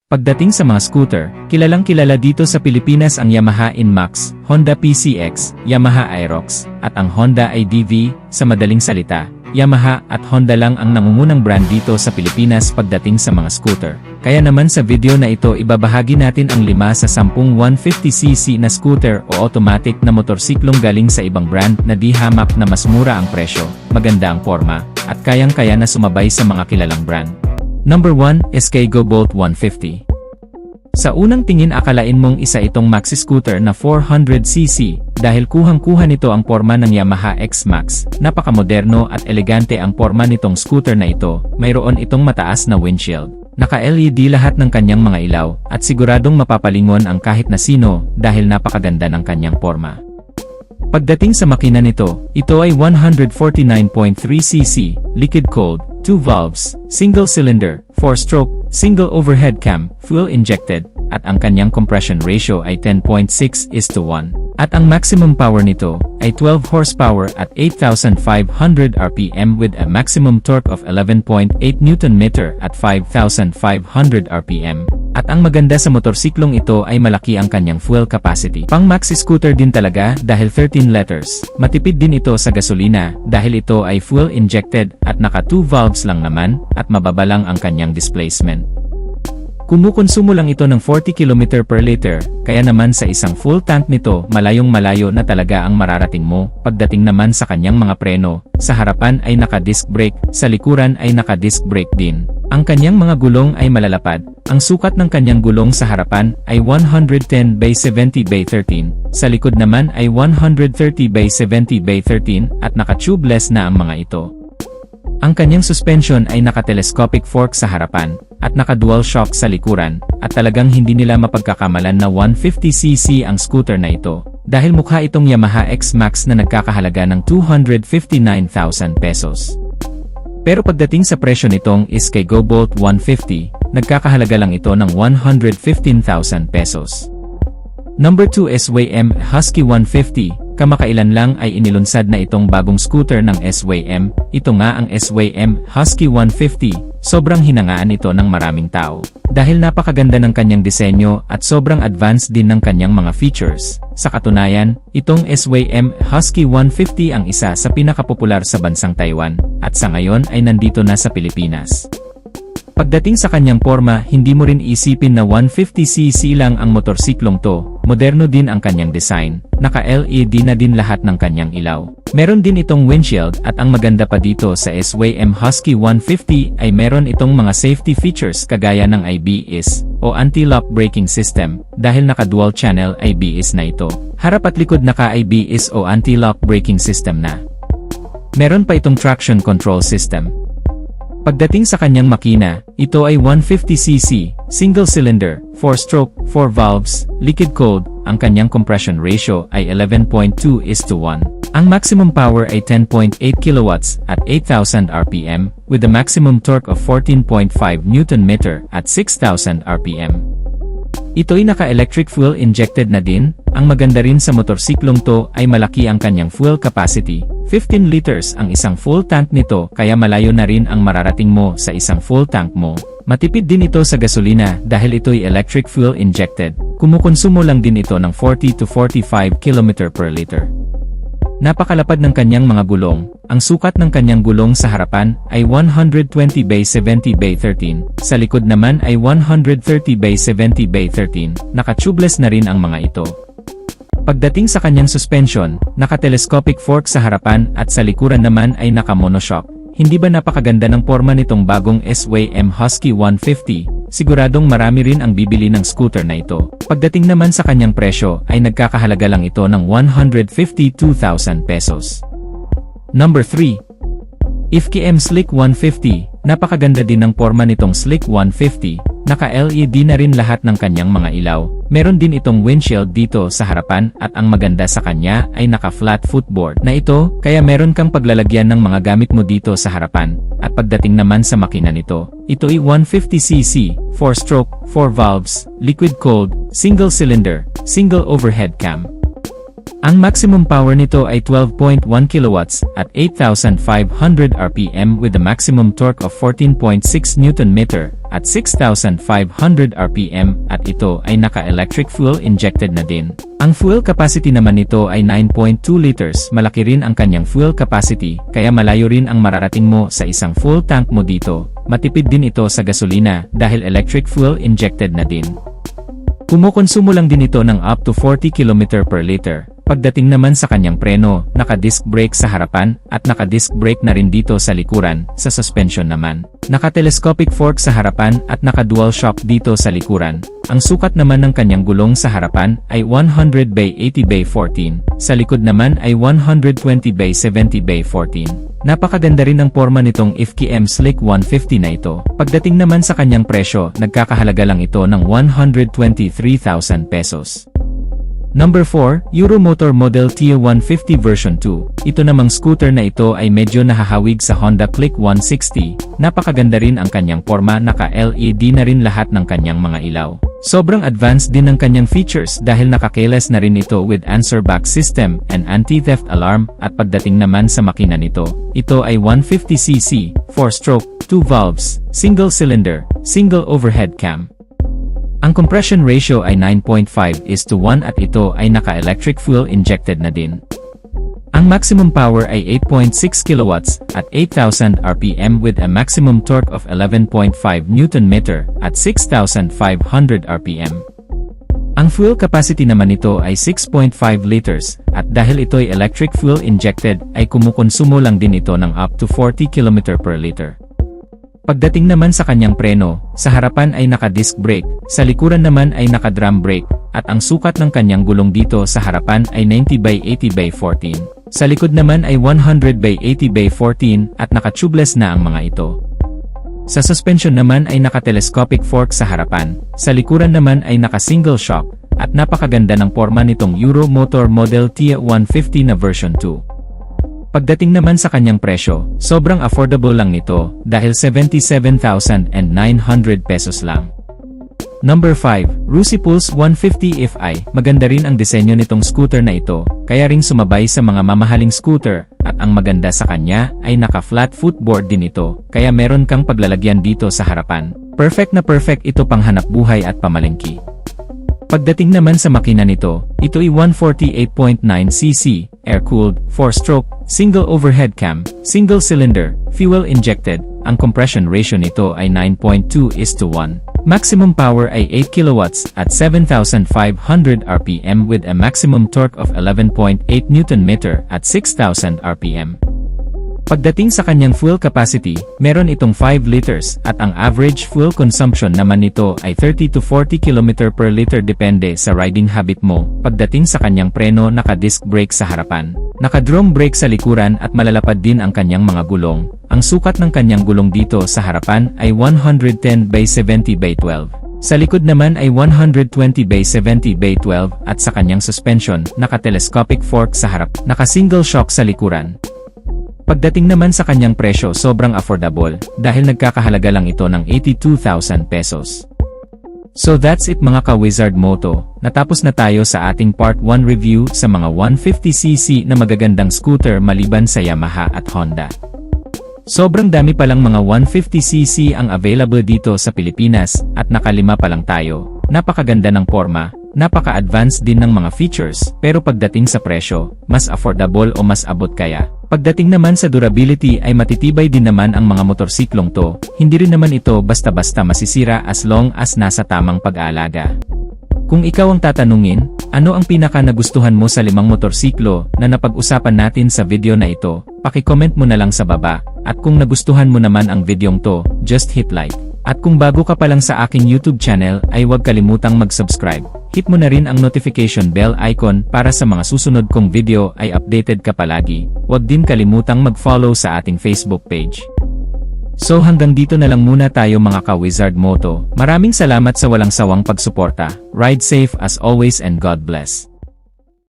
Pagdating sa mga scooter, kilalang kilala dito sa Pilipinas ang Yamaha Inmax, Honda PCX, Yamaha Aerox, at ang Honda IDV. Sa madaling salita, Yamaha at Honda lang ang nangungunang brand dito sa Pilipinas pagdating sa mga scooter. Kaya naman sa video na ito ibabahagi natin ang 5 sa 10 150cc na scooter o automatic na motorsiklong galing sa ibang brand na di hamak na mas mura ang presyo, maganda ang forma, at kayang-kaya na sumabay sa mga kilalang brand. Number 1, SK Go Bolt 150. Sa unang tingin akalain mong isa itong maxi scooter na 400cc, dahil kuhang-kuha nito ang forma ng Yamaha X-Max. Napakamoderno at elegante ang forma nitong scooter na ito, mayroon itong mataas na windshield. Naka-LED lahat ng kanyang mga ilaw, at siguradong mapapalingon ang kahit na sino dahil napakaganda ng kanyang forma. Pagdating sa makina nito, ito ay 149.3cc, liquid-cooled, 2 valves, single cylinder, 4-stroke, single overhead cam, fuel-injected, at ang kanyang compression ratio ay 10.6:1. At ang maximum power nito ay 12 horsepower at 8,500 RPM with a maximum torque of 11.8 Nm at 5,500 RPM. At ang maganda sa motorsiklong ito ay malaki ang kanyang fuel capacity. Pang maxi scooter din talaga dahil 13 liters. Matipid din ito sa gasolina dahil ito ay fuel injected at naka 2 valves lang naman at mababa lang ang kanyang displacement. Kumukonsumo lang ito ng 40 km per liter, kaya naman sa isang full tank nito malayong malayo na talaga ang mararating mo. Pagdating naman sa kanyang mga preno, sa harapan ay naka-disc brake, sa likuran ay naka-disc brake din. Ang kanyang mga gulong ay malalapad. Ang sukat ng kanyang gulong sa harapan ay 110/70/13, sa likod naman ay 130/70/13 at naka-tubeless na ang mga ito. Ang kanyang suspension ay naka-telescopic fork sa harapan, at naka-dual shock sa likuran, at talagang hindi nila mapagkakamalan na 150cc ang scooter na ito, dahil mukha itong Yamaha X-Max na nagkakahalaga ng 259,000 pesos. Pero pagdating sa presyo nitong SK Go Bolt 150, nagkakahalaga lang ito ng 115,000 pesos. Number 2, SYM Husky 150. Kamakailan lang ay inilunsad na itong bagong scooter ng SYM. Ito nga ang SYM Husky 150. Sobrang hinangaan ito ng maraming tao, dahil napakaganda ng kanyang disenyo at sobrang advanced din ng kanyang mga features. Sa katunayan, itong SYM Husky 150 ang isa sa pinakapopular sa bansang Taiwan, at sa ngayon ay nandito na sa Pilipinas. Pagdating sa kanyang forma, hindi mo rin isipin na 150cc lang ang motorsiklong to. Moderno din ang kanyang design, naka-LED na din lahat ng kanyang ilaw. Meron din itong windshield at ang maganda pa dito sa SYM Husky 150 ay meron itong mga safety features kagaya ng ABS o anti-lock braking system dahil naka-dual channel ABS na ito. Harap at likod naka-ABS o anti-lock braking system na. Meron pa itong traction control system. Pagdating sa kanyang makina, ito ay 150cc, single cylinder, 4-stroke, 4 valves, liquid-cooled, ang kanyang compression ratio ay 11.2:1. Ang maximum power ay 10.8 kilowatts at 8,000 RPM, with a maximum torque of 14.5 Nm at 6,000 RPM. Ito'y naka-electric fuel injected na din. Ang maganda rin sa motorsiklong to ay malaki ang kanyang fuel capacity. 15 liters ang isang full tank nito kaya malayo na rin ang mararating mo sa isang full tank mo. Matipid din ito sa gasolina dahil ito'y electric fuel injected. Kumukonsumo lang din ito ng 40 to 45 km per liter. Napakalapad ng kanyang mga gulong. Ang sukat ng kanyang gulong sa harapan ay 120/70/13, sa likod naman ay 130/70/13, naka-tubeless na rin ang mga ito. Pagdating sa kanyang suspension, naka-telescopic fork sa harapan at sa likuran naman ay naka-monoshock. Hindi ba napakaganda ng forma nitong bagong SYM Husky 150? Siguradong marami rin ang bibili ng scooter na ito. Pagdating naman sa kanyang presyo ay nagkakahalaga lang ito ng 152,000 pesos. Number 3. IFKM Slick 150. Napakaganda din ng forma nitong Slick 150. Naka-LED na rin lahat ng kanyang mga ilaw. Meron din itong windshield dito sa harapan at ang maganda sa kanya ay naka-flat footboard na ito kaya meron kang paglalagyan ng mga gamit mo dito sa harapan. At pagdating naman sa makina nito, ito ay 150cc, 4-stroke, 4 valves, liquid-cooled, single cylinder, single overhead cam. Ang maximum power nito ay 12.1 kilowatts at 8,500 RPM with a maximum torque of 14.6 Nm at 6,500 RPM at ito ay naka-electric fuel injected na din. Ang fuel capacity naman nito ay 9.2 liters. Malaki rin ang kanyang fuel capacity kaya malayo rin ang mararating mo sa isang full tank mo dito. Matipid din ito sa gasolina dahil electric fuel injected na din. Kumukonsumo lang din ito ng up to 40 km per liter. Pagdating naman sa kanyang preno, naka-disc brake sa harapan at naka-disc brake na rin dito sa likuran. Sa suspension naman, naka-telescopic fork sa harapan at naka-dual shock dito sa likuran. Ang sukat naman ng kanyang gulong sa harapan ay 100 by 80 by 14. Sa likod naman ay 120 by 70 by 14. Napakaganda rin ang forma nitong IFKM Slick 150 na ito. Pagdating naman sa kanyang presyo, nagkakahalaga lang ito ng 123,000 pesos. Number 4, Euromotor Model T150 version 2. Ito namang scooter na ito ay medyo nahahawig sa Honda Click 160. Napakaganda rin ang kanyang forma, naka-LED na rin lahat ng kanyang mga ilaw. Sobrang advanced din ng kanyang features dahil naka-keyless na rin ito with answer back system and anti-theft alarm at pagdating naman sa makina nito, ito ay 150cc, 4-stroke, 2 valves, single cylinder, single overhead cam. Ang compression ratio ay 9.5:1 at ito ay naka-electric fuel injected na din. Ang maximum power ay 8.6 kilowatts at 8,000 RPM with a maximum torque of 11.5 Nm at 6,500 RPM. Ang fuel capacity naman nito ay 6.5 liters at dahil ito ay electric fuel injected ay kumukonsumo lang din ito ng up to 40 km per liter. Pagdating naman sa kanyang preno, sa harapan ay naka-disc brake, sa likuran naman ay naka-drum brake, at ang sukat ng kanyang gulong dito sa harapan ay 90 by 80 by 14. Sa likod naman ay 100 by 80 by 14 at naka-tubeless na ang mga ito. Sa suspension naman ay naka-telescopic fork sa harapan, sa likuran naman ay naka-single shock, at napakaganda ng forma nitong Euromotor Model T150 na version 2. Pagdating naman sa kanyang presyo, sobrang affordable lang nito dahil 77,900 pesos lang. Number 5, Rusi Pulse 150 Fi. Maganda rin ang disenyo nitong scooter na ito, kaya ring sumabay sa mga mamahaling scooter, at ang maganda sa kanya ay naka-flat footboard din ito, kaya meron kang paglalagyan dito sa harapan. Perfect na perfect ito pang hanap buhay at pamalengke. Pagdating naman sa makina nito, ito ay 148.9cc, air-cooled, 4-stroke, single overhead cam, single cylinder, fuel injected. Ang compression ratio nito ay 9.2:1. Maximum power ay 8 kilowatts at 7,500 RPM with a maximum torque of 11.8 Nm at 6,000 RPM. Pagdating sa kanyang fuel capacity, meron itong 5 liters at ang average fuel consumption naman nito ay 30 to 40 km per liter depende sa riding habit mo. Pagdating sa kanyang preno, naka-disc brake sa harapan, naka-drum brake sa likuran at malalapad din ang kanyang mga gulong. Ang sukat ng kanyang gulong dito sa harapan ay 110 by 70 by 12. Sa likod naman ay 120 by 70 by 12 at sa kanyang suspension, naka-telescopic fork sa harap, naka-single shock sa likuran. Pagdating naman sa kanyang presyo, sobrang affordable dahil nagkakahalaga lang ito ng 82,000 pesos. So that's it mga ka-Wizard Moto, natapos na tayo sa ating part 1 review sa mga 150cc na magagandang scooter maliban sa Yamaha at Honda. Sobrang dami palang mga 150cc ang available dito sa Pilipinas at nakalima pa lang tayo. Napakaganda ng forma, napaka-advanced din ng mga features, pero pagdating sa presyo, mas affordable o mas abot kaya. Pagdating naman sa durability ay matitibay din naman ang mga motorsiklong to, hindi rin naman ito basta-basta masisira as long as nasa tamang pag-aalaga. Kung ikaw ang tatanungin, ano ang pinaka nagustuhan mo sa 5 motorsiklo na napag-usapan natin sa video na ito, paki-comment mo na lang sa baba, at kung nagustuhan mo naman ang videong to, just hit like. At kung bago ka pa lang sa aking YouTube channel ay huwag kalimutang mag-subscribe. Hit mo na rin ang notification bell icon para sa mga susunod kong video ay updated ka palagi. Huwag din kalimutang mag-follow sa ating Facebook page. So hanggang dito na lang muna tayo mga ka-Wizard Moto. Maraming salamat sa walang sawang pagsuporta. Ride safe as always and God bless.